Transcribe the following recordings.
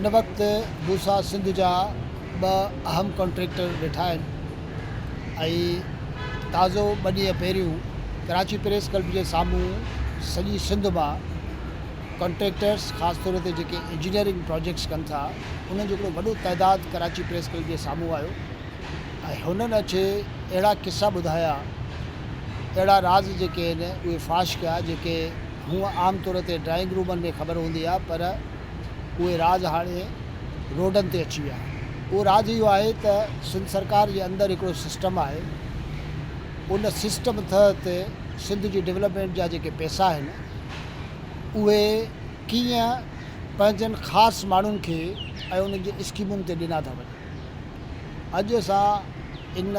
हिन वक़्तु मूंसां सिंध जा ॿ अहम कॉन्ट्रेक्टर वेठा आहिनि ऐं ताज़ो 2 ॾींहं पहिरियों कराची प्रेस क्लब जे साम्हूं सॼी सिंध मां कॉन्ट्रेक्टर्स ख़ासि तौर ते जेके इंजीनियरिंग प्रोजेक्ट्स कनि था उन्हनि जो हिकिड़ो वॾो तइदादु कराची प्रेस क्लब जे साम्हूं आयो ऐं हुननि अचे अहिड़ा किसा ॿुधाया, अहिड़ा राज़ जेके आहिनि उहे फाश कया जेके हूअं आम तौर ते ड्राइंग रूमनि में ख़बर हूंदी आहे, पर उहे राज़ हाणे रोडनि ते अची विया। उहो राज़ इहो आहे त सिंध सरकार जे अंदरि हिकिड़ो सिस्टम आहे, उन सिस्टम तहत सिंध जी डेवलपमेंट जा जेके पैसा आहिनि उहे कीअं पंहिंजनि ख़ासि माण्हुनि खे ऐं उन्हनि जी स्कीमुनि ते ॾिना था वञनि। अॼु असां इन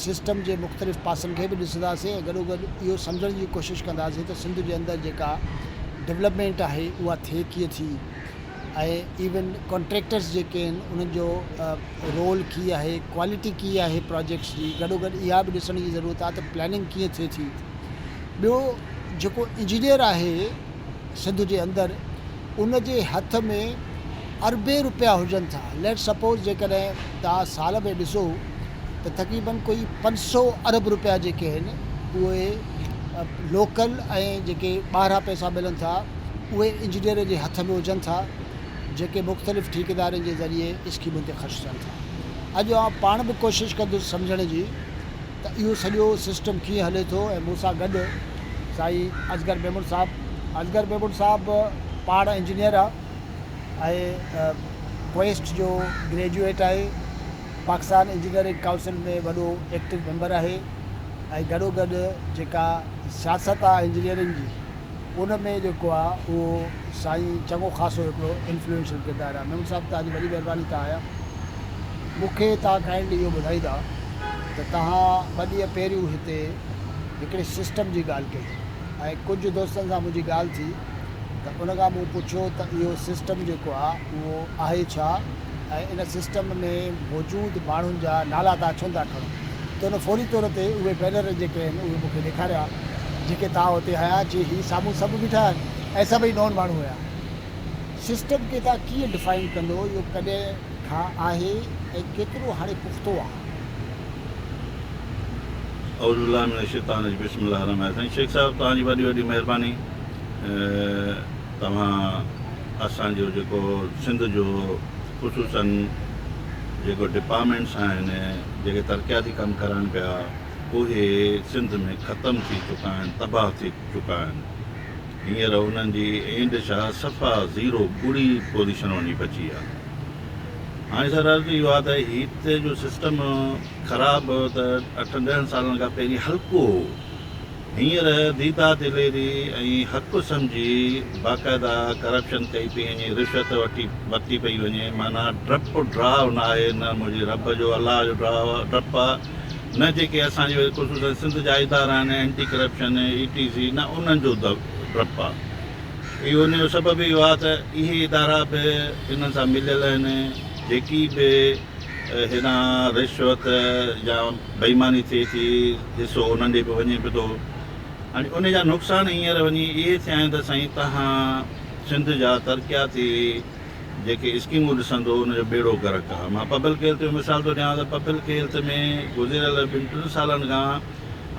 सिस्टम जे मुख़्तलिफ़ पासनि खे बि ॾिसंदासीं ऐं गॾोगॾु इहो सम्झण जी कोशिशि कंदासीं त सिंध जे अंदरि जेका डेवलपमेंट आहे उहा थिए कीअं थी ऐं इवन कॉन्ट्रेक्टर्स जेके आहिनि उन्हनि जो रोल कीअं आहे, क्वालिटी कीअं आहे प्रोजेक्ट्स जी, गॾोगॾु इहा बि ॾिसण जी ज़रूरत आहे त प्लैनिंग कीअं थिए थी। ॿियो जेको इंजीनियर आहे सिंध जे अंदरि उन जे हथ में अरबे रुपया हुजनि था। लेट सपोज़ जेकॾहिं तव्हां साल में ॾिसो त तक़रीबन कोई 500 अरब रुपया जेके आहिनि उहे लोकल ऐं जेके ॿाहिरां पैसा मिलनि था उहे इंजीनियर जे हथ में हुजनि था, जेके मुख़्तलिफ़ ठेकेदारनि जे ज़रिए स्कीमुनि ते ख़र्च थियनि था। अॼु आउं पाण बि कोशिशि कंदुसि सम्झण जी त इहो सॼो सिस्टम कीअं हले थो ऐं मूंसां गॾु साईं असगर मेमून साहिबु पाण इंजीनियर आहे ऐं क्वेस्ट जो ग्रेजुएट आहे, पाकिस्तान इंजीनियरिंग काउंसिल में वॾो एक्टिव मेंबर आहे ऐं गॾोगॾु जेका सियासत आहे इंजीनियरिंग जी उन में जेको आहे उहो साईं चङो ख़ासो हिकिड़ो इन्फ्लुएंशियल किरदारु आहे। मेमून साहिबु तव्हांजी वॾी महिरबानी तव्हां आया। मूंखे तव्हां काइंडली इहो ॿुधाईंदा त तव्हां 2 ॾींहं पहिरियों हिते हिकिड़े सिस्टम जी ॻाल्हि कई ऐं कुझु दोस्तनि सां मुंहिंजी ॻाल्हि थी त उन खां मूं पुछियो त इहो सिस्टम जेको आहे उहो आहे छा ऐं इन सिस्टम में मौजूदु माण्हुनि जा नाला तव्हां छो था खणो, त उन फौरी तौर ते उहे बैनर जेके आहिनि उहे मूंखे ॾेखारिया जेके तव्हां हुते आया जी ही साम्हूं सभु बीठा आहिनि ऐं सभई नॉन माण्हू हुया। सिस्टम खे तव्हां कीअं डिफाइन कंदो, इहो कॾहिं खां आहे ऐं केतिरो हाणे पुख़्तो आहे? शेख साहब तव्हांजी वॾी वॾी महिरबानी। तव्हां असांजो जेको सिंध जो ख़ुशूसन जेको डिपार्टमेंट्स आहिनि जेके तरक़ियाती कमु करनि पिया उहे सिंध में ख़तमु थी चुका आहिनि, तबाह थी चुका आहिनि। हींअर उन्हनि जी एंड छा सफ़ा 0 ॿुड़ी पोज़ीशन वञी बची आहे। हाणे सर अर्ज़ु इहो आहे त हिते जो सिस्टम ख़राबु त 8-10 सालनि खां पहिरीं हल्को हो, हींअर दीदा दिलेरी ऐं हक़ु सम्झी बाक़ाइदा करप्शन कई पई वञे, रिश्वत वरिती पई वञे। माना डपु ड्राव न आहे, न मुंहिंजे रब जो अलाह जो डपु आहे, न जेके असांजे ख़ुशूसन सिंध जा इदारा आहिनि एंटी करप्शन ETC न उन्हनि जो डपु आहे। इहो उन जो सबबु इहो आहे त इहे इदारा बि इन्हनि सां मिलियल आहिनि, जेकी बि हिन रिश्वत या बेईमानी थिए थी हिसो उन्हनि ॾे बि वञे पियो थो। हाणे उन जा नुक़सान हींअर वञी इहे थिया आहिनि त साईं तव्हां सिंध जा तरक़ियाती जेके स्कीमूं ॾिसंदो उनजो बेड़ो गर्क आहे। मां पब्लिक हेल्थ जो मिसाल थो ॾियां त पब्लिक हेल्थ में गुज़िरियल 2-3 सालनि खां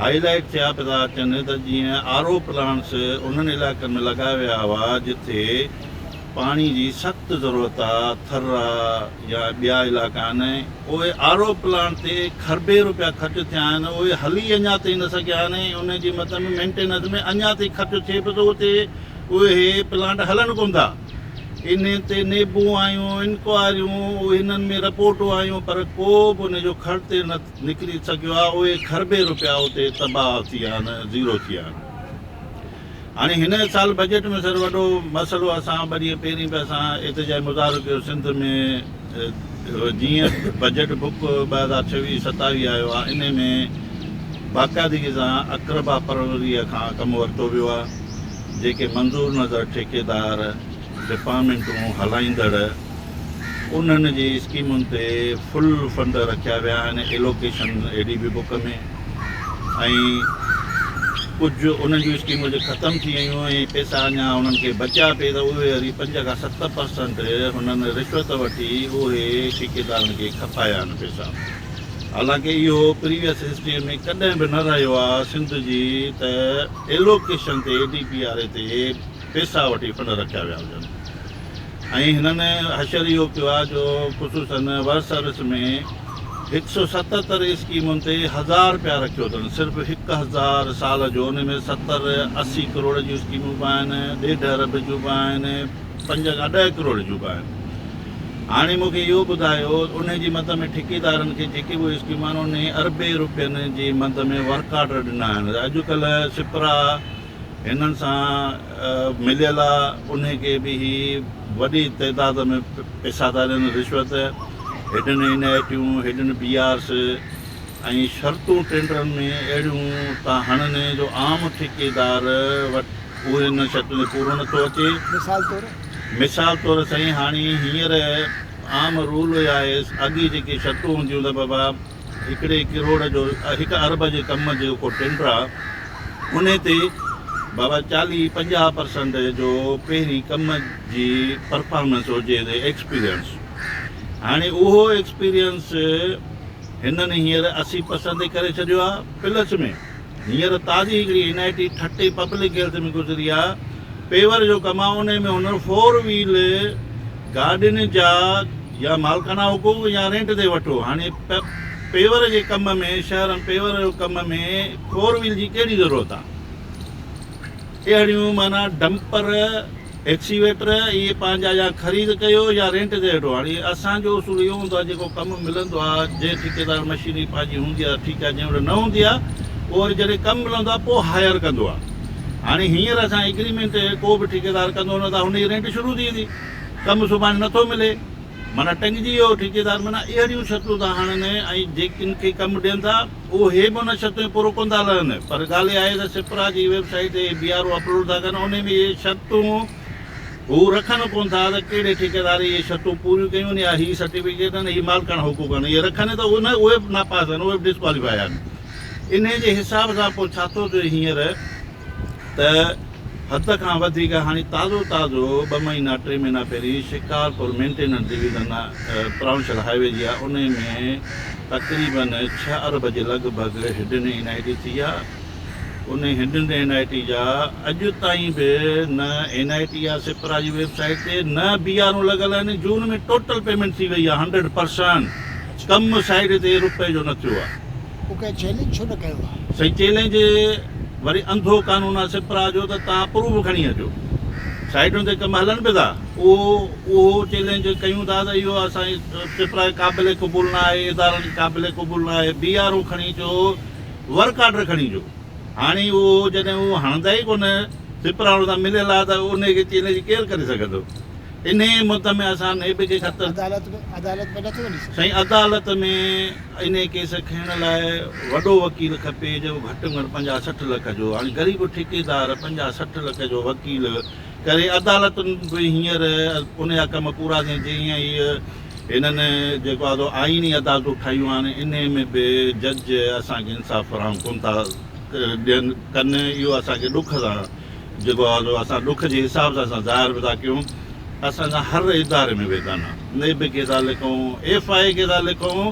हाईलाइट थिया पिया था अचनि त जीअं RO प्लांट्स उन्हनि इलाइक़नि में लॻाया विया हुआ जिथे पाणी जी सख़्तु ज़रूरत आहे, थर आहे या ॿिया इलाइक़ा आहिनि, उहे RO प्लांट ते खरबे रुपया ख़र्च थिया आहिनि, उहे हली अञा ताईं न सघिया आहिनि। उनजी मतिलबु मेंटेनेंस में अञा ताईं ख़र्च थिए पियो थो, उते उहे प्लांट हलनि कोन था। इन ते नेबू आहियूं, इंक्वायरियूं, हिननि में रिपोर्टूं आहियूं, पर को बि उनजो ख़र्च न निकिरी सघियो आहे। उहे खरबे रुपया उते तबाह थी विया आहिनि, 0 थी विया आहिनि। हाणे हिन साल बजट में सर वॾो मसइलो असां 2 ॾींहं पहिरीं बि असां एतिजाई मुज़ाहिरो कयो सिंध में। जीअं बजट बुक 2026-27 आयो आहे, इन में बाक़ाइदगी सां अक़रबा परवरीअ खां कमु वरितो वियो आहे। जेके मंज़ूर नज़र ठेकेदार डिपार्टमेंटूं हलाईंदड़ उन्हनि जी स्कीमुनि ते फुल फंड रखिया विया आहिनि एलोकेशन ADB बुक में, ऐं कुझु उन्हनि जूं स्कीमूं जो ख़तमु थी वियूं ऐं पैसा अञा उन्हनि खे बचिया पिए त उहे वरी 5 खां 7% हुननि रिश्वत वठी उहे ठेकेदारनि खे खपाया आहिनि पैसा। हालांकि इहो प्रीवियस हिस्ट्रीअ में कॾहिं बि न रहियो आहे सिंध जी त एलोकेशन ते ADPRA ते पैसा वठी फंड रखिया विया हुजनि। ऐं हिननि हशर इहो कयो आहे जो ख़ुशूसन वर्क सर्विस में 177 स्कीमुनि ते 1000 रुपया रखियो अथनि, सिर्फ़ु 1000 साल जो। उन में 70-80 करोड़ जूं स्कीमूं बि आहिनि, 1.5 अरब जूं बि आहिनि, 5 खां 10 करोड़ जूं बि आहिनि। हाणे मूंखे इहो ॿुधायो उन जी मद में ठेकेदारनि खे जेके उहे स्कीमूं आहिनि उन अरबे रुपयनि जी मद में वर्क ऑर्डर ॾिना आहिनि। अॼुकल्ह सिपरा हिननि सां मिलियल आहे, उनखे बि वॾी तइदाद में पैसा था ॾियनि, रिश्वत हेॾनि इनायतियूं, हेॾनि BRs ऐं शर्तूं टेंडरनि में अहिड़ियूं था हणनि जो आम ठेकेदार वटि उहे हिन शर्तुनि ते पूरो नथो अचे। मिसाल तौरु साईं हाणे हींअर आम रूल आहे, अॻे जेके शर्तूं हूंदियूं त बाबा 1 करोड़ जो 1 अरब जे कम जो को टेंडर आहे उन ते बाबा 40-50% जो पहिरीं कम जी परफॉर्मेंस हुजे एक्सपीरियंस। हाणे उहो एक्सपीरियंस हिननि हींअर 80% करे छॾियो आहे। प्लस में हींअर ताज़ी हिकिड़ी NIT ठटे पब्लिक हेल्थ में गुज़री आहे, पेवर जो कमु आहे, उन में हुननि 4 व्हील गाॾियुनि जा या मालकाना हुकूक या रेंट ते वठो। हाणे पेवर जे कम में शहर पेवर जो कम में 4 व्हील जी कहिड़ी ज़रूरत आहे? अहिड़ियूं माना डंपर एक्सीवेटर इहे पंहिंजा या ख़रीद कयो या रेंट ते वठो। हाणे असांजो उसूल इहो हूंदो आहे जेको कमु मिलंदो आहे, जंहिं ठेकेदार मशीनरी पंहिंजी हूंदी आहे ठीकु आहे, जंहिं वटि न हूंदी आहे उहो वरी जॾहिं कमु मिलंदो आहे पोइ हायर कंदो आहे। हाणे हींअर असां एग्रीमेंट को बि ठेकेदार कंदो न त हुनजी रेंट शुरू थी वेंदी, कमु सुभाणे नथो मिले, माना टंगिजी वियो ठेकेदार। माना अहिड़ियूं शर्तूं था हणनि ऐं जेकिन खे कमु ॾियनि था उहे बि उन शर्तुनि पूरो कोन था लहनि। पर ॻाल्हि आहे त सिपरा जी वेबसाइट ते BRO अपलोड था कनि, उन में इहे शर्तूं हू रखनि कोन था त कहिड़े ठेकेदार इहे शर्तूं पूरियूं कयूं या हीअ सर्टिफिकेट आहिनि, हीअ मालकाना हुकूक आहिनि, इहे रखनि त उहे बि नापास आहिनि, उहे बि डिस्क्वालीफाई आहिनि। इन जे हिसाब सां पोइ छा थो थिए हींअर त हद खां वधीक हाणे ताज़ो 2 महीना 3 महीना पहिरीं शिकारपुर मेंटेनेंस डिवीज़न प्राउंशल हाईवे जी आहे, उन में तक़रीबन 6 अरब जे लॻभॻि हिडन NIT थी आहे। उन हिडन NIT जा अॼु ताईं बि न NIT आहे सिपरा जी वेबसाइट ते, न BRO लॻल आहिनि। जून में टोटल पेमेंट थी वई आहे 100%, कमु साइड ते रुपए जो न थियो आहे। चैलेंज छो न कयो आहे? सही चैलेंज वरी अंधो कानून आहे सिपरा जो त तव्हां प्रूफ खणी अचो, साइडुनि ते कमु हलनि पिया था, उहो चैलेंज कयूं था त इहो असांजी सिपरा क़ाबिल क़बूल न आहे, इदारनि क़ाबिल क़बूल न आहे। BRO खणी अचो, वर्क ऑर्डर खणी अचो। हाणे उहो जॾहिं उहो हणंदा ई कोन, सिपरा सां मिलियल आहे त उनखे चैलेंज केरु करे सघंदो? इन मुद्द में असां नेब खे ख़तमु अदालत में नथो वञी सघे। साईं अदालत में इन केस खणण लाइ वॾो वकील खपे जो घटि में घटि 50-60 लख जो। हाणे ग़रीब ठेकेदार 50-60 लख जो वकील करे अदालतुनि बि हींअर उन जा कम पूरा थियनि। जीअं हीअ हिननि जेको आहे आईनी अदालतूं ठाहियूं आहिनि, इन में बि जज असांखे इंसाफ़ फराहम कोन था ॾियनि कनि। इहो असांखे ॾुख सां जेको आहे असां ॾुख जे हिसाब सां असां ज़ाहिर बि था कयूं। असांजा हर इदारे में वेंदा आहिनि, नेब खे था लिखूं, FI खे था लिखूं।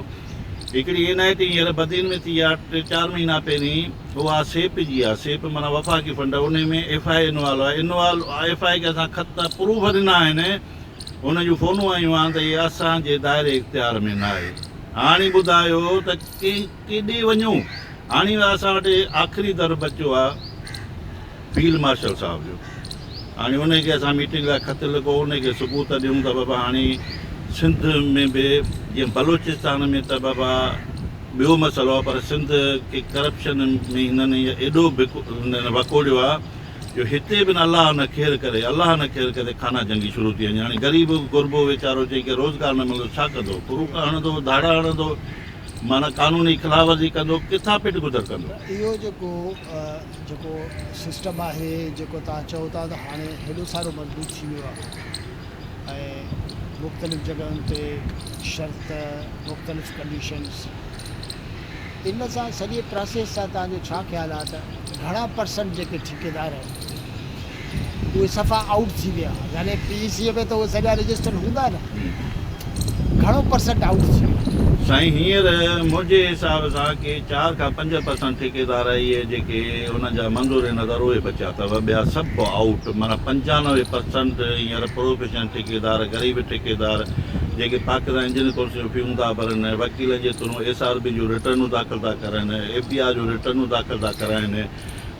हिकिड़ी NIT हींअर बदीन में थी आहे 3-4 महीना पहिरीं, उहा सेप जी आहे। सेप माना वफ़ाक़ी फंड, उन में FI इनवॉल्व आहे। FI खे असां ख़त प्रूफ ॾिना आहिनि, उन जूं फ़ोनूं आयूं आहिनि त इहे असांजे दाइरे इख़्तियार में न आहे। हाणे ॿुधायो त केॾे वञूं? हाणे असां वटि आख़िरी दर बचियो आहे फील्ड मार्शल साहिब जो। हाणे उनखे असां मीटिंग लाइ ख़त लिखो, उनखे सबूत ॾियूं त बाबा हाणे सिंध में बि जीअं बलोचिस्तान में त बाबा ॿियो मसइलो आहे, पर सिंध खे करप्शन में हिननि एॾो वकोड़ियो आहे जो हिते बि न अलाह न ख़ैरु करे, अलाह न ख़ैरु करे खाना जंगी शुरू थी वञे। हाणे ग़रीब गुरबो वीचारो जंहिंखे रोज़गार न मिलंदो छा कंदो? फ्रूक हणंदो, धाड़ा हणंदो, माना कानूनी खिलाफ़वर्ज़ी कंदो, किथां पेट गुज़र कंदो? इहो जेको सिस्टम आहे, जेको तव्हां चओ था त हाणे हेॾो सारो मज़बूत थी वियो आहे ऐं मुख़्तलिफ़ जॻहियुनि ते शर्त, मुख़्तलिफ़ कंडीशन्स, इन सां सॼे प्रोसेस सां तव्हांजो छा ख़्यालु आहे? त घणा परसेंट जेके ठेकेदार आहिनि उहे सफ़ा आउट थी विया, यानी PEC में त उहे सॼा रजिस्टर हूंदा न, घणो परसेंट आउट थी विया? साईं हींअर मुंहिंजे हिसाब सां के 4 खां 5% ठेकेदार इहे जेके उन्हनि जा मंज़ूर नज़र उहे बचिया अथव, ॿिया सभु आउट। माना 95% हींअर प्रोफेशनल ठेकेदार, ग़रीब ठेकेदार जेके पाकिस्तान इंजीनियर काउंसिल फीऊं था भरनि, वकील जे थ्रू SRB जूं रिटर्नूं दाख़िल था करनि, APR जूं रिटर्नूं दाख़िल था कराइनि,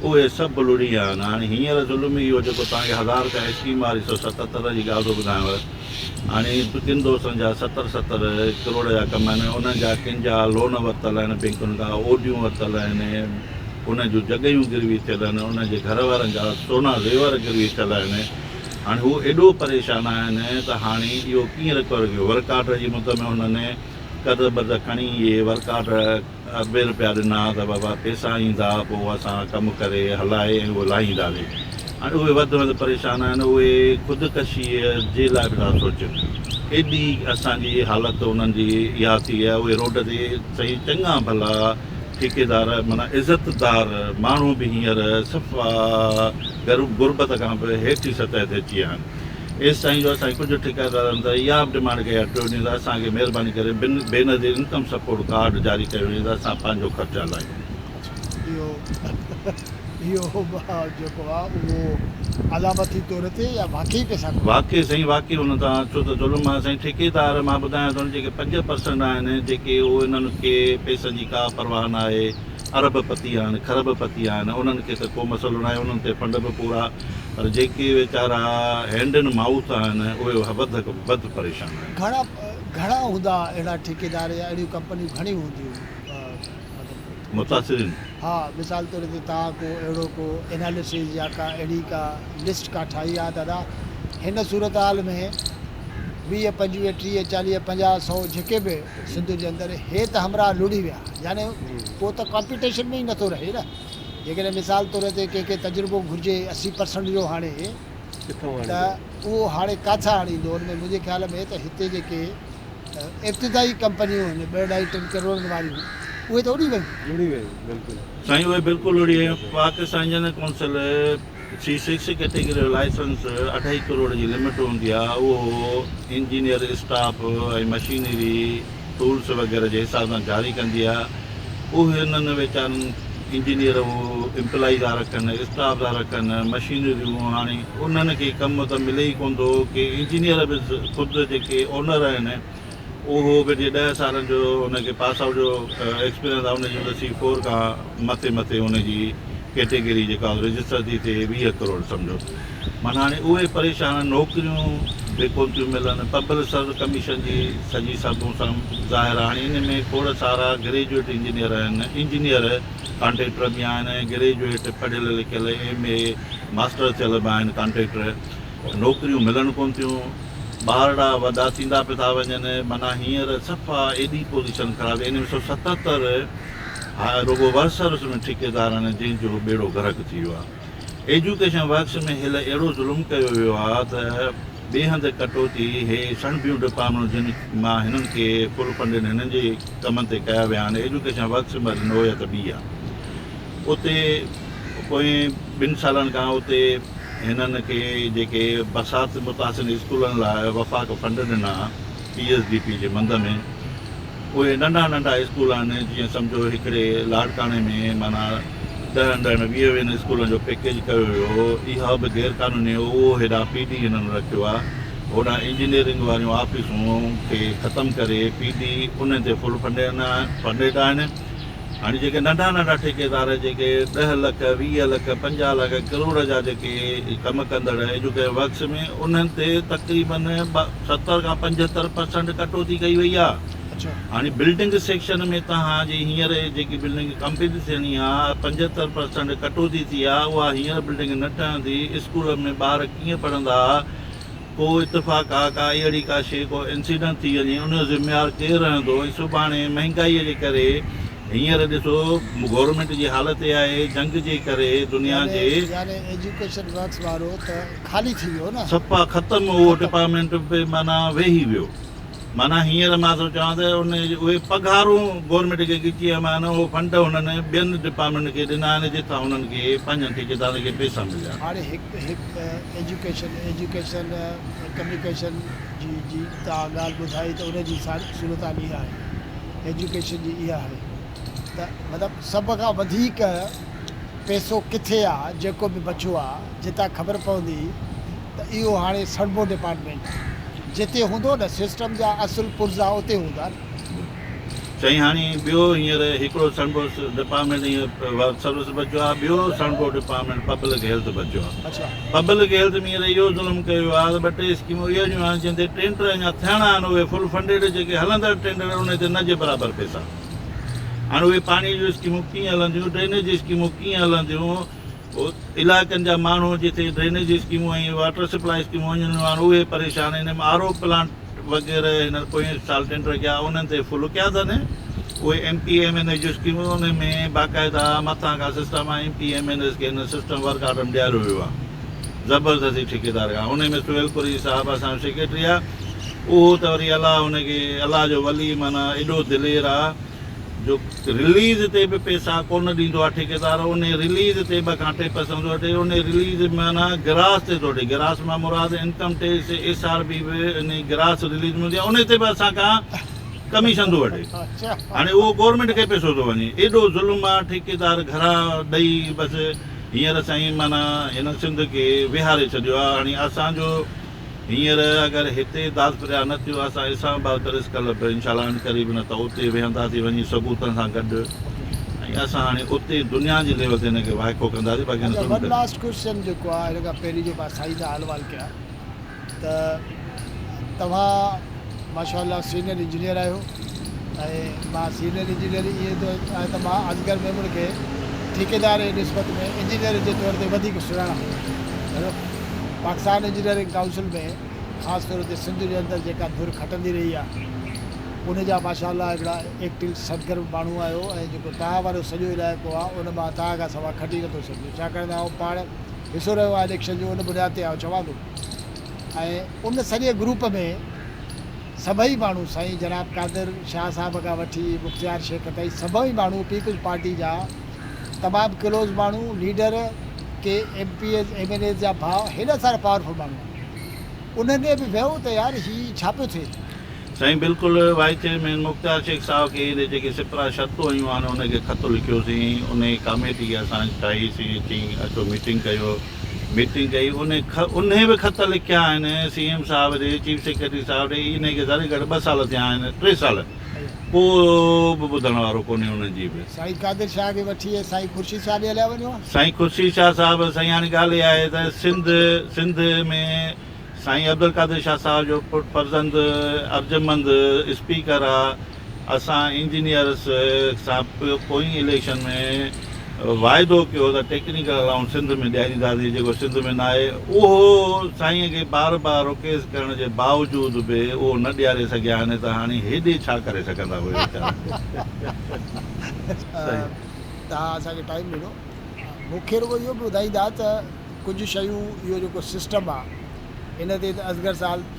उहे सभु लुड़ी विया आहिनि। हाणे हींअर ज़ुल्म इहो जेको तव्हांखे 1000 रुपया स्कीम वारी 177 जी ॻाल्हि थो ॿुधायांव, हाणे किन दोस्तनि जा 70 करोड़ जा कम आहिनि, उन्हनि जा किन जा लोन वरितल आहिनि बैंकुनि खां, ओडियूं वरितल आहिनि, उन जूं जॻहियूं गिरवी थियल आहिनि, उन जे घर वारनि जा सोना ज़ेवर गिरवी थियल आहिनि। हाणे हू एॾो परेशान आहिनि त हाणे इहो कीअं रिकवर कयो? वर्क ऑर्डर जी मुद में हुननि कर्ज़ बर्ज़ खणी इहे वर्क ऑर्डर अरबे रुपया ॾिना त बाबा पैसा ईंदा, पोइ असां कमु करे हलाए ऐं उहो लाहींदासीं। हाणे उहे वधि वधि परेशान आहिनि, उहे ख़ुदिकशीअ जे लाइ बि था सोचनि। एॾी असांजी हालति उन्हनि जी इहा थी आहे, उहे रोड ते सही चङा भला ठेकेदार माना इज़तदार माण्हू बि हींअर सफ़ा गुरबत खां बि हेठि सतह ते अची विया आहिनि। एसि ताईं जो असांखे कुझु ठेकेदारनि त इहा बि डिमांड कई आहे, टियों ॾींहुं त असांखे महिरबानी करे बेनज़ीर इनकम सपोर्ट कार्ड जारी कयो वञे त असां पंहिंजो ख़र्चु हलायूं। इहो जेको आहे उहो अलामती तौर ते या वाक़ई पैसा वाक़ई साईं वाक़ई हुन तां छो त ज़ुल्म आहे साईं। ठेकेदार मां ॿुधायां थो जेके 5% आहिनि जेके उहे उन्हनि खे पैसनि जी का परवाह न आहे, अरबपति आहिनि, खरबपति आहिनि, उन्हनि खे त को मसइलो न आहे, उन्हनि ते फंड बि पूरा, पर जेके वीचारा हैंड एंड माउथ आहिनि उहे वधि परेशान आहिनि। घणा हूंदा अहिड़ा ठेकेदार या अहिड़ियूं कंपनियूं घणी हूंदियूं मुतासिरीन? हा, मिसाल तौर ते तव्हां को अहिड़ो को एनालिसिस या का अहिड़ी का लिस्ट का ठाही आहे दादा, हिन सूरत हाल में 20, 25, 30, 40, 50, 100 जेके बि सिंध जे अंदरि हे त हमरा लुड़ी विया, यानी पोइ त कॉम्पिटिशन में ई नथो रहे न। जेकॾहिं मिसाल तौर ते कंहिंखे तजुर्बो घुरिजे 80% जो हाणे त उहो हाणे किथां आणींदो? हुन में मुंहिंजे ख़्याल में त हिते जेके इब्तिदाई कंपनियूं आहिनि 2-2.5 करोड़ वारियूं, उहे त उड़ी वियूं साईं, उहे बिल्कुलु उड़ी वियूं। Pakistan engineer council C6 category जो लाइसेंस 2.5 करोड़ जी लिमिट हूंदी आहे, उहो इंजीनियर स्टाफ ऐं मशीनरी टूल्स वग़ैरह जे हिसाब सां जारी कंदी आहे। उहे हिननि वीचारनि इंजीनियर इम्प्लाई था रखनि, स्टाफ था रखनि, मशीनरियूं, हाणे उन्हनि खे कमु त मिले ई कोन थो की इंजीनियर बि ख़ुदि जेके ओनर आहिनि उहो बि 10 सालनि जो हुनखे पास आउट जो एक्सपीरियंस आहे, हुनजी त C4 खां मथे हुनजी कैटेगरी जेका रजिस्टर थी थिए 20 करोड़ सम्झो। माना हाणे उहे परेशान, नौकरियूं बि कोन थियूं मिलनि। पब्लिक सर्विस कमीशन जी सॼी सभु ज़ाहिर आहे। हाणे इन में खोड़ सारा ग्रेजुएट इंजीनियर आहिनि, इंजीनियर कॉन्ट्रेक्टर बि आहिनि, ग्रेजुएट पढ़ियल लिखियल MA मास्टर थियल बि आहिनि कॉन्ट्रेक्टर, नौकरियूं मिलनि कोन थियूं। ॿारड़ा वॾा थींदा पिया था वञनि। माना हींअर सफ़ा एॾी पोज़ीशन ख़राबु आहे। इन में 177 रुगो वर्क सर्विस में ठेकेदार आहिनि जंहिंजो बेड़ो गर्क थी वियो आहे। एजुकेशन वर्क्स में हींअर अहिड़ो ज़ुल्म कयो वियो आहे त ॿिए हंधि कटौती हे सणबियूं डिपार्टमेंट जिन मां हिननि खे फुल फंडिंग हिननि जे कमनि ते कया विया आहिनि, एजुकेशन वर्क्स में नोयत ॿी आहे। उते पोइ 2 सालनि खां उते हिननि खे जेके बरसाति मुतासिर स्कूलनि लाइ वफ़ाक़ फंड ॾिना PSDP जे मंद में, उहे नंढा स्कूल आहिनि। जीअं सम्झो हिकिड़े लाड़काणे में माना 10-20 स्कूलनि जो पैकेज कयो वियो, इहा बि गैर क़ानूनी हो। उहो हेॾा PD हिननि रखियो आहे, होॾां इंजीनियरिंग वारियूं ऑफिसूं खे ख़तमु करे PD उन ते फुल फंडेड आहिनि। हाणे जेके नंढा ठेकेदार जेके 10 लख 20 लख 50 लख करोड़ जा जेके कमु कंदड़ एजुकेशन वर्क्स में, उन्हनि ते तक़रीबन 70 खां 75% कटौती कई वई आहे। हाणे बिल्डिंग सेक्शन में तव्हांजी हींअर जेकी बिल्डिंग कंप्लीट थियणी आहे 75% कटौती थी आहे, उहा हींअर बिल्डिंग न ठहंदी। स्कूल में ॿार कीअं पढ़ंदा? को इतफ़ाक़ आहे का अहिड़ी का शइ को इंसिडेंट थी वञे, उनजो ज़िम्मेवार केरु रहंदो? सुभाणे महांगाईअ जे करे हींअर ॾिसो गवर्नमेंट जी हालति आहे, जंग जे करे दुनिया जे एजुकेशन वर्क्स वारो त ख़ाली थी वियो न, सफ़ा ख़तमु। उहो डिपार्टमेंट बि माना वेही वियो। माना हींअर मां थो चवां त उन उहे पघारूं गवर्नमेंट खे ॻिची माना उहो फंड हुननि ॿियनि डिपार्टमेंट खे ॾिना आहिनि जितां हुननि खे पंहिंजनि ठेकेदारनि खे पैसा मिलिया। हाणे हिकु एजुकेशन कम्युनिकेशन जी तव्हां ॻाल्हि ॿुधाई त उनजी सूरत हाल इहा आहे, एजुकेशन जी इहा आहे त मतिलबु सभ खां वधीक पैसो किथे आहे जेको बि बचियो आहे जितां ख़बर पवंदी त इहो हाणे सणिबो डिपार्टमेंट जिते हूंदो न सिस्टम जा असुल पुर्ज़ा उते हूंदा। चई हाणे ॿियो हींअर हिकिड़ो सणिबो डिपार्टमेंट हीअं सर्विस बचियो आहे, ॿियो सणिबो डिपार्टमेंट पब्लिक हेल्थ बचियो आहे। अच्छा, पब्लिक हेल्थ में हींअर इहो ज़ुल्म कयो आहे त 2 टे स्कीमूं इहे जूं आहिनि जंहिं ते टेंडर अञा थियणा आहिनि, उहे फुल फंडेड जेके हलंदड़ टेंडर उन ते न जे बराबरि पैसा। हाणे उहे पाणी जूं स्कीमूं कीअं हलंदियूं, ड्रेनेज जी स्कीमूं कीअं हलंदियूं, इलाइक़नि जा माण्हू जिते ड्रेनेज जी स्कीमूं ऐं वाटर सप्लाई स्कीमूं वञणियूं आहिनि उहे परेशान आहिनि। आर ओ प्लांट वग़ैरह हिन पोएं साल टेंडर कया उन्हनि ते फुल कया अथनि। उहे MPMNS जूं स्कीमूं उन में बाक़ाइदा मथां खां सिस्टम आहे, MPMNS खे हिन सिस्टम वर्क आर्डर ॾियारियो वियो आहे ज़बरदस्ती ठेकेदार खां। उन में सुहेलपुरी साहिबु असांजो सेक्रेटरी आहे, उहो त वरी अलाह हुनखे अलाह जो वली माना एॾो दिलेर आहे जो रिलीज़ ते बि पैसा कोन ॾींदो आहे ठेकेदार। उन रिलीज़ ते 2 खां 3% वठे, उन रिलीज़ माना गिरास ते थो ॾे। गिरास मां मुराद इनकम टैक्स SRB बि इन गिरास रिलीज़ मिलंदी आहे, उन ते बि असां खां कमीशन थो वठे। हाणे उहो गवर्नमेंट खे पैसो थो वञे, एॾो ज़ुल्म आहे। ठेकेदार घरां ॾेई बसि हींअर साईं माना हिन सिंध खे विहारे छॾियो आहे। हाणे असांजो हींअर अगरि हिते दास प्रया न थियो असां इस्लामाबाद प्रेस क्लब इंशाल्लाह करीब न त उते वेहंदासीं वञी सबूतनि सां गॾु, ऐं असां हाणे उते दुनिया जी लेवल ते हिनखे वाइको कंदासीं। बाक़ी वन लास्ट क्वेश्चन जेको आहे हिन खां पहिरीं जो मां साईं सां हलवाल कया त तव्हां माशाअल्लाह सीनियर इंजीनियर आहियो ऐं मां सीनियर इंजीनियर इहे त मां असगर मेमूर खे ठेकेदार जी निस्बत में इंजीनियर जे तौर ते वधीक सुञाणा। पाकिस्तान इंजीनियरिंग काउंसिल में ख़ासि तौर ते सिंध जे अंदरि जेका धुर खटंदी रही आहे उनजा माशाअल्लाह हिकिड़ा एक्टिव सरगर्म माण्हू आहियो ऐं जेको तव्हां वारो सॼो इलाइक़ो आहे उन मां तव्हां खां सवाइ खटी नथो सघिजे, छाकाणि त आउं पाण हिसो रहियो आहे इलेक्शन जो, उन बुनियाद ते आउं चवां थो। ऐं उन सॼे ग्रुप में सभई माण्हू साईं जनाब कादिर शाह साहब खां वठी मुख़्तियार शेख ताईं सभई माण्हू पीपल्स पार्टी जा तमामु क्लोज़ माण्हू लीडर के MPs MLAs जा भाउ हेॾा सारा पावरफुल माण्हू उन्हनि बि वियो त यार हीउ छा पियो थिए। साईं बिल्कुलु वाइस चेयरमैन मुख़्तियार शेख साहिब खे जेके सिपरा शर्तूं हुयूं आहिनि उनखे ख़त लिखियोसीं, उन कमेटी खे असां ठाहीसीं, चई अचो मीटिंग कयो। मीटिंग कई, उन बि ख़त लिखिया आहिनि CM साहिब ॾे, चीफ सेक्रेटरी साहिब ॾे। इनखे ज़रे घटि 2 साल थिया आहिनि, 3 साल, को बि ॿुधण वारो कोन्हे उन्हनि जी बि। साईं कादिर शाह खे वठी साईं ख़ुर्शीद शाह ॾे हलिया वञो आहे। साईं ख़ुर्शीद शाह साहिबु साईं हाणे ॻाल्हि इहा आहे त सिंध में साईं अब्दुल कादिर शाह साहिब जो फर्ज़ंद अर्जुमंद स्पीकर आहे। असां इंजीनियर्स सां पोइ इलेक्शन में वाइदो कयो त टेक्निकल अलाउंस सिंध में ॾियारींदासीं, जेको सिंध में न आहे उहो साईं खे बार बार रिक्वेस्ट करण जे बावजूदि बि उहो न ॾियारे सघिया आहिनि। त हाणे हेॾे छा करे सघंदा हुए तव्हां असांखे टाइम ॾिनो। मूंखे रुॻो इहो बि ॿुधाईंदा त कुझु शयूं इहो जेको सिस्टम आहे इन ते त असगर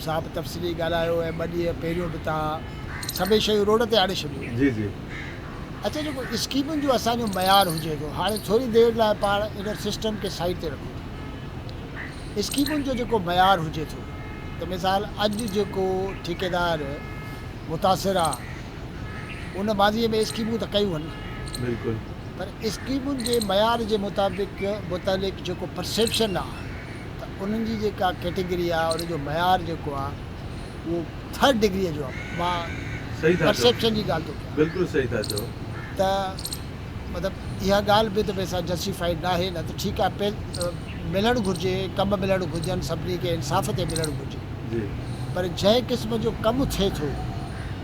साहिब तफ़सीली ॻाल्हायो ऐं 2 ॾींहं पहिरियों बि तव्हां सभई शयूं रोड ते आणे छॾियूं। जी जी। अच्छा, जेको स्कीमुनि जो असांजो मयार हुजे थो, हाणे थोरी देरि लाइ पाण इन सिस्टम खे साइड ते रखूं। स्कीमुनि जो जेको मयार हुजे थो त मिसाल अॼु जेको ठेकेदार मुतासिर आहे उन माज़ीअ में स्कीमूं त कयूं आहिनि बिल्कुलु, पर स्कीमुनि जे मयार जे मुताबिक़ जेको परसेप्शन आहे त उन्हनि जी जेका कैटेगरी आहे उनजो मयार जेको आहे उहो 3rd डिग्रीअ जो आहे। मां सही था परसेप्शन जी ॻाल्हि थो कयां, बिल्कुलु सही था चओ। त मतिलबु इहा ॻाल्हि बि त पैसा जस्टिफाइड न आहे, न त ठीकु आहे मिलणु घुरिजे, कमु मिलणु घुरिजनि, सभिनी खे इंसाफ़ ते मिलणु घुरिजे, जी, पर जंहिं क़िस्म जो कमु थिए थो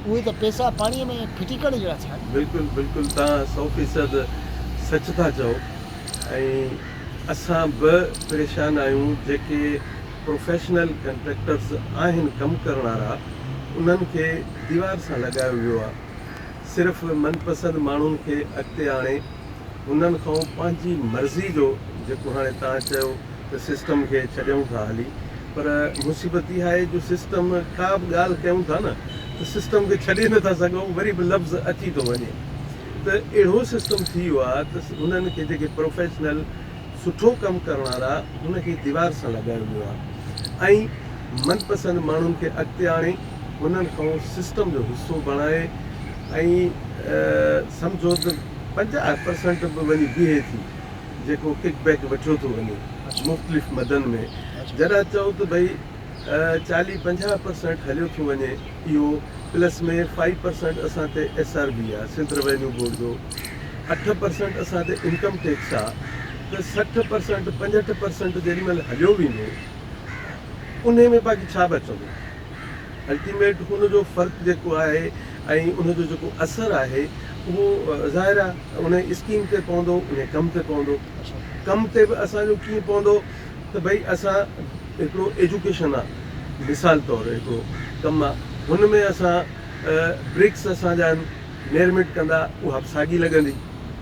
उहे त पैसा पाणीअ में फिटी करण जहिड़ा थिया आहिनि। बिल्कुलु बिल्कुलु तव्हां 100% सच था चओ। ऐं असां बि परेशान आहियूं, जेके प्रोफेशनल कंट्रेक्टर्स आहिनि कमु करण वारा उन्हनि खे दीवार सां लॻायो वियो आहे। सिर्फ़ु मनपसंदि माण्हुनि खे अॻिते आणे उन्हनि खां पंहिंजी मर्ज़ी जो जेको हाणे तव्हां चयो त सिस्टम खे छॾियूं था हली, पर मुसीबत इहा आहे जो सिस्टम का बि ॻाल्हि कयूं था न त त सिस्टम खे छॾे नथा सघूं, वरी बि लफ़्ज़ अची थो वञे। त अहिड़ो सिस्टम थी वियो आहे त हुननि खे जेके प्रोफेशनल सुठो कमु करण वारा हुनखे दीवार सां लॻायो वियो आहे ऐं मनपसंदि माण्हुनि खे अॻिते आणे हुननि खां सिस्टम जो हिसो बणाए ऐं सम्झो त 50% बि वञी बीहे थी जेको किकबैक वठियो थो वञे मुख़्तलिफ़ मदनि में। जॾहिं चओ त भई 40-50% हलियो थो वञे इहो, प्लस में 5% असां ते SRB आहे, सिंध रेवेन्यू बोर्ड जो, 8% असां ते इनकम टैक्स आहे, त 60% 65% जेॾी महिल हलियो वेंदो उन में बाक़ी छा बचंदो? अल्टीमेट हुनजो फ़र्क़ु जेको आहे ऐं उनजो जेको असरु आहे उहो ज़ाहिर आहे उन स्कीम ते पवंदो, उन कम ते पवंदो। कम ते बि असांजो कीअं पवंदो त भई असां हिकिड़ो एजुकेशन आहे, मिसाल तौरु हिकिड़ो कमु आहे, हुन में असां ब्रिक्स असांजा नेरमिट कंदा, उहा बि साॻी लॻंदी,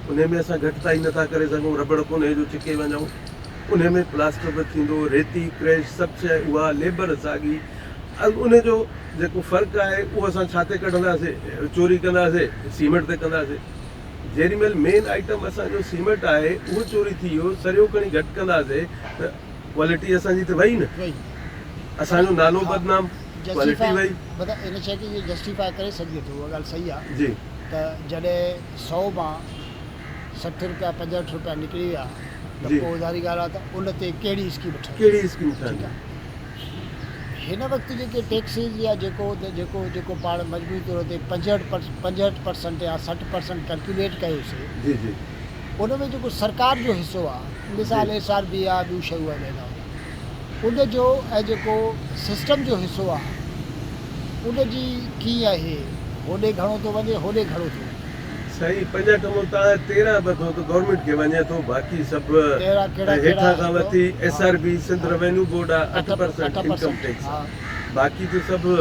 उन में असां घटिताई नथा करे सघूं, रबड़ कोन जो चिके वञूं, उन में प्लास्टर बि थींदो, रेती क्रैश सभु शइ उहा, लेबर साॻी। उन जो जेको फ़र्क़ु आहे उहो असां छा ते कढंदासीं, चोरी कंदासीं, सीमेंट ते कंदासीं। जेॾी महिल मेन आइटम असांजो सीमेंट आहे उहो चोरी थी वियो, सरियो खणी घटि कंदासीं त क्वालिटी असांजी त वई न, असांजो नालो बदनाम, क्वालिटी वई। मतिलबु इन शइ खे इहो जस्टिफाई करे सघे थो, उहा ॻाल्हि सही आहे जी। त जॾहिं 100 मां 60 रुपया 65 रुपया निकिरी विया त पोइ ज़ाहिरी ॻाल्हि आहे त उन ते कहिड़ी स्कीम ठहे, कहिड़ी स्कीम ठहे। हिन वक़्तु जेके टैक्सिस या जेको पाण मजबूरी तौर ते 65% या 60% कैलकुलेट कयोसीं, जी जी, उन में जेको सरकार जो हिसो आहे, मिसाल SRB आहे, ॿियूं शयूं वेंदा उन जो ऐं जेको सिस्टम जो हिसो आहे उनजी कीअं आहे, होॾे घणो थो वञे, होॾे घणो थो वञे। सही 50 टमो तव्हां 13 बधो त गवर्नमेंट खे वञे थो, बाक़ी सभु हेठां खां वठी SRB सिंध रेवेन्यू बोर्ड आहे 8% इनकम टैक्स, बाक़ी त सभु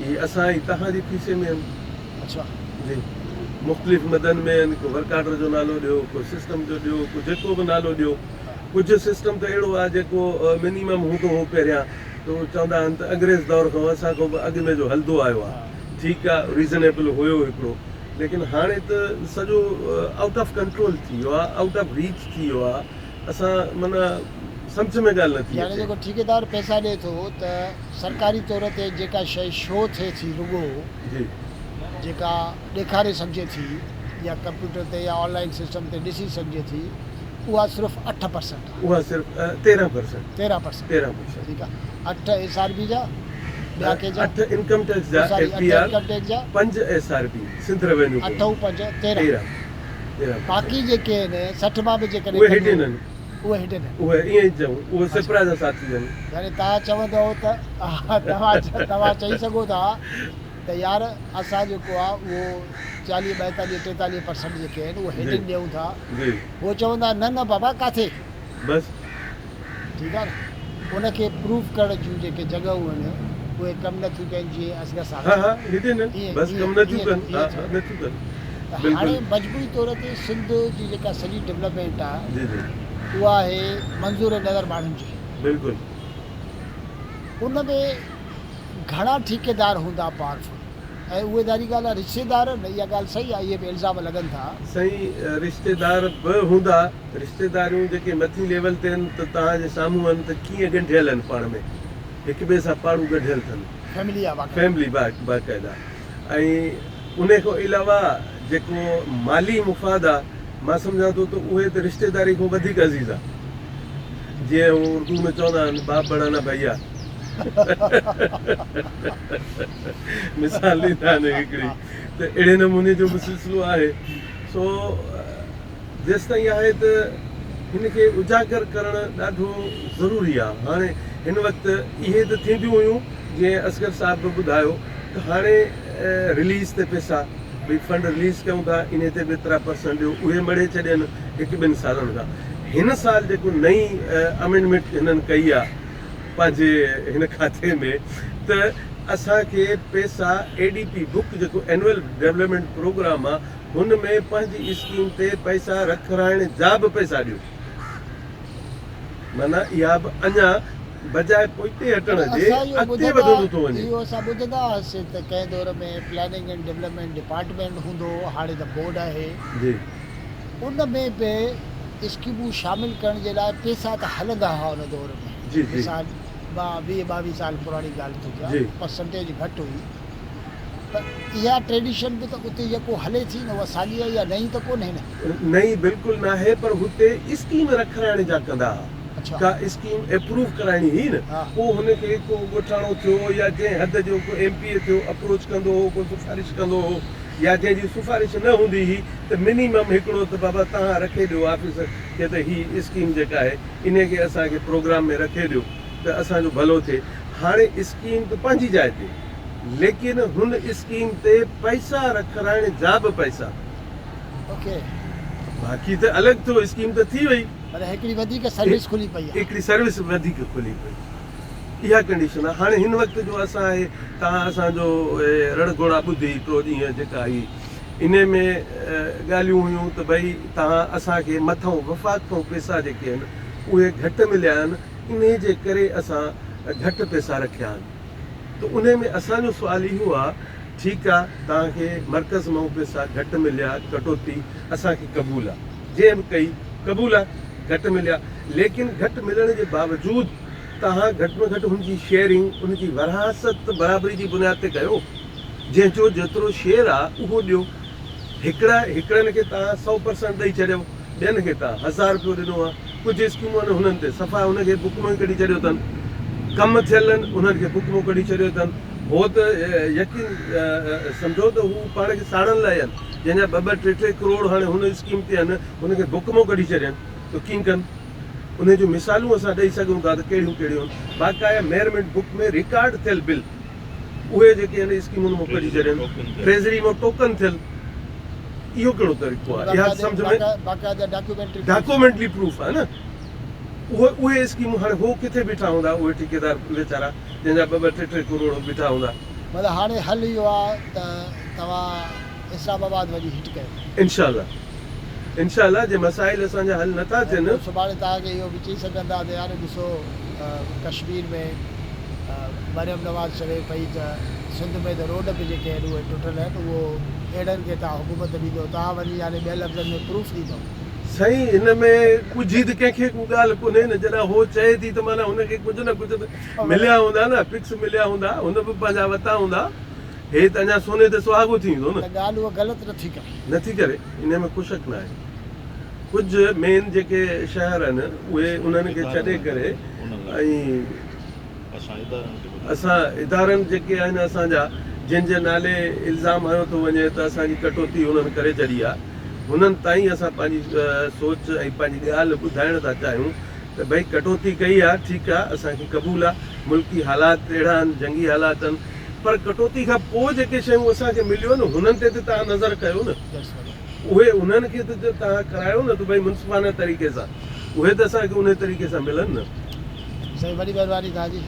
ई असां ई तव्हांजी खीसे में आहिनि। अच्छा जी, मुख़्तलिफ़ मदनि में आहिनि, को वर्क ऑर्डर जो नालो ॾियो, को सिस्टम जो ॾियो, को जेको बि नालो ॾियो। कुझु सिस्टम त अहिड़ो आहे जेको मिनिमम हूंदो हो पहिरियां, त चवंदा आहिनि त अंग्रेज़ दौर खां असांखां बि अॻु में जो हलंदो आयो आहे, ठीकु आहे, रीज़नेबल हुयो हिकिड़ो, लेकिन हाणे त सॼो आउट ऑफ कंट्रोल थी वियो आहे, आउट ऑफ रीच थी वियो आहे। असां माना सम्झ में ॻाल्हि न थी, यानी जेको ठेकेदार पैसा ॾिए थो त सरकारी तौर ते जेका शइ शो थिए थी रुॻो जी, जेका ॾेखारे सघिजे थी या कंप्यूटर ते या ऑनलाइन सिस्टम ते ॾिसी सघिजे थी, उहा सिर्फ़ु 8% आहे, उहा सिर्फ़ु 13%, 13%, ठीकु आहे। 8 SRB जा, ॿिया के जा 8 इनकम टैक्स जा, FPR, इनकम टैक्स जा 5 SRB सिंध रेवेन्यू, 8 + 5 13, बाक़ी जेके आहिनि 60 मां बि जेकॾहिं उहे हिडन आहिनि, उहे हिडन आहिनि, उहे ईअं ई चऊं, उहे सिपरा जा साथी आहिनि। यानी तव्हां चवंदव त तव्हां चई सघो था त यार असां जेको आहे उहो 40, 42, 43% जेके आहिनि उहे हिडन ॾियूं था, उहो चवंदा न बाबा काथे, बसि ठीकु आहे न। उनखे प्रूफ करण जूं जेके जॻहियूं आहिनि उहे कमु नथियूं कनि, जीअं असगर सां बसि कमु नथियूं कनि। हाणे मजबूरी तौर ते सिंध जी जेका सॼी डेवलपमेंट आहे उहा आहे मंज़ूर नज़र माण्हुनि जी, बिल्कुलु। उन में घणा ठेकेदार हूंदा पावरफुल, ऐं उहे ॾाढी ॻाल्हि आहे रिश्तेदार न, इहा ॻाल्हि सही आहे, इहे बि इल्ज़ाम लॻनि था। सही, रिश्तेदार बि हूंदा, रिश्तेदारियूं जेके मथीं लेवल ते आहिनि त तव्हांजे साम्हूं आहिनि त कीअं ॻंढियल आहिनि पाण में, हिक ॿिए सां पाड़ू ॻंढियल अथनि, फैमिली आहे, फैमिली बाक़ाइदा। ऐं उन खां अलावा जेको माली मुफ़ाद आहे, मां सम्झां थो त उहे त रिश्तेदारी खां वधीक अज़ीज़ आहे। जीअं हू उर्दू में चवंदा आहिनि बाप बढ़ाना भैया, मिसाल ॾींदा आहिनि हिकिड़ी, त अहिड़े नमूने जो बि सिलसिलो आहे। सो जेसि ताईं आहे त हिनखे उजागर करणु ॾाढो ज़रूरी आहे। हाणे हिन वक़्तु इहे त थींदियूं हुयूं, जीअं असगर साहिब बि ॿुधायो त हाणे रिलीज़ ते पैसा भई फंड रिलीज़ कयूं था, इन ते बि 13% ॾियो, उहे मड़े छॾनि 1-2 सालनि खां। हिन साल जेको नई अमेंडमेंट हिननि कई आहे पंहिंजे हिन खाते में, त असांखे पैसा ADP बुक जेको एनुअल डेवलपमेंट प्रोग्राम आहे हुन में पंहिंजी स्कीम ते पैसा रखाइण जा बि पैसा ॾियो। माना इहा बि अञा बजाए पोइते हटण जे असां इहो अॻिते वधंदो थो वञे। इहो असां ॿुधंदा हुआसीं त कंहिं दौर में प्लानिंग एंड डेवलपमेंट डिपार्टमेंट हूंदो, हाणे त बोर्ड आहे। जी उन में बि स्कीमूं शामिलु करण जे लाइ पैसा त हलंदा हुआ उन दौर में। जी जी मिसाल 20-22 साल पुराणी ॻाल्हि थी जी। कयां, परसेंटेज घटि हुई, पर इहा ट्रेडिशन बि त उते जेको हले थी न उहा साॻी आहे या नई त कोन्हे न। नई बिल्कुलु न आहे, पर हुते स्कीम रखाइण जा कंदा हुआ। अच्छा। का स्कीम अप्रूव कराइणी हुई न, हा। पोइ हुनखे को ॻोठाणो थियो या जंहिं हद जो को MP थियो अप्रोच कंदो हो, को सिफारिश कंदो हो, या जंहिंजी सिफारिश न हूंदी हुई त मिनिमम हिकिड़ो त बाबा तव्हां रखे ॾियो ऑफिसर खे त ही स्कीम जेका आहे इन खे असांखे प्रोग्राम में रखे ॾियो त असांजो भलो थिए। हाणे स्कीम त पंहिंजी जाइ ते, लेकिन हुन स्कीम ते पैसा रखाइण जा बि पैसा, ओके, बाक़ी त अलॻि थियो, स्कीम त थी वई, पर हिकिड़ी वधीक सर्विस खुली पई आहे। हिकिड़ी सर्विस वधीक खुली पई, इहा कंडीशन आहे। हाणे हिन वक़्त जो असां आहे, तव्हां असांजो रणघोड़ा ॿुधी हिकिड़ो ॾींहुं जेका आई, इन में ॻाल्हियूं हुयूं त भई तव्हां असांखे मथां वफ़ाक़ खां पैसा जेके आहिनि उहे घटि मिलिया आहिनि, इन जे करे असां घटि पैसा रखिया आहिनि। त उन में असांजो सुवाल इहो आहे, ठीकु आहे तव्हांखे मर्कज़ मां पैसा घटि मिलिया, कटौती असांखे क़बूल आहे, जंहिं बि कई क़बूल आहे, घटि मिलिया, लेकिन घटि मिलण जे बावजूदि तव्हां घटि में घटि हुनजी शेयरिंग, उनजी वरासत बराबरी जी बुनियाद ते कयो, जंहिंजो जेतिरो शेयर आहे उहो ॾियो। हिकिड़नि खे तव्हां 100% ॾेई छॾियो, ॿियनि खे तव्हां 1000 रुपयो ॾिनो आहे। कुझु स्कीमूं आहिनि हुननि ते सफ़ा हुनखे बुक मां ई कढी छॾियो अथनि, कमु थियल आहिनि उन्हनि खे बुक मां कढी छॾियो अथनि। हो त यकीन सम्झो त हू पाण खे साड़ण लाइ आहिनि, जंहिंजा 2-2 करोड़ हाणे हुन स्कीम ते आहिनि, हुनखे बुक मां कढी छॾियनि त कीअं कनि। उन जूं मिसालूं असां ॾेई सघूं था त कहिड़ियूं कहिड़ियूं आहिनि। बाक़ाया मेयरमेंट बुक में रिकॉर्ड थियल बिल उहे जेके आहिनि स्कीमुनि मां कढी छॾियनि, ट्रेज़री मां टोकन थियल, इहो कहिड़ो तरीक़ो आहे? इहा सम्झ में बाक़ाइदा डॉक्यूमेंटली प्रूफ आहे न। उहे स्कीमूं हाणे हो किथे बीठा हूंदा, उहे ठेकेदार वीचारा जंहिंजा 2-2 करोड़ बीठा हूंदा। मतिलबु हाणे हल इहो आहे त तव्हां इस्लामाबाद वञी हिट कयो। इंशाअल्लाह जे मसाइल असांजा हल नथा थियनि, सुभाणे तव्हांखे इहो बि चई सघंदा त यार ॾिसो कश्मीर में मरियम नवाज़ चवे पई त सिंध में त रोड बि जेके आहिनि उहे टुटल आहिनि, उहो अहिड़नि खे तव्हां हुकूमत ॾींदो, तव्हां वञी यानी ॿियनि लफ़्ज़नि में प्रूफ ॾींदो। साईं हिन में ॻुझी त कंहिंखे ॻाल्हि कोन्हे न, जॾहिं हो चए थी त माना हुनखे कुझु न कुझु त मिलिया हूंदा न, फिक्स मिलिया हूंदा, हुन बि पंहिंजा वरिता हूंदा। हे त अञा सोने ते सुहागो थींदो न, ॻाल्हि उहा ग़लति नथी करे, इन में कुझु शक न आहे। कुझु मेन जेके शहर आहिनि उहे उन्हनि खे छॾे करे ऐं असां इदारनि जेके आहिनि असांजा, जंहिंजे नाले इल्ज़ाम हयो थो वञे त असांजी कटौती हुननि करे छॾी आहे, हुननि ताईं असां पंहिंजी सोच ऐं पंहिंजी ॻाल्हि ॿुधाइण था चाहियूं त भई कटौती कई आहे, ठीकु आहे, असांखे क़बूल आहे, मुल्की हालात अहिड़ा आहिनि, जंगी हालात आहिनि, पर कटौती खां पोइ जेके शयूं असांखे मिलियो न, हुननि ते त तव्हां नज़र कयो न, उहे उन्हनि खे त तव्हां करायो न त भई मुंसिफ़ाना तरीक़े सां, उहे त असांखे उन तरीक़े सां मिलनि न। सही, वॾी महिरबानी तव्हांजी।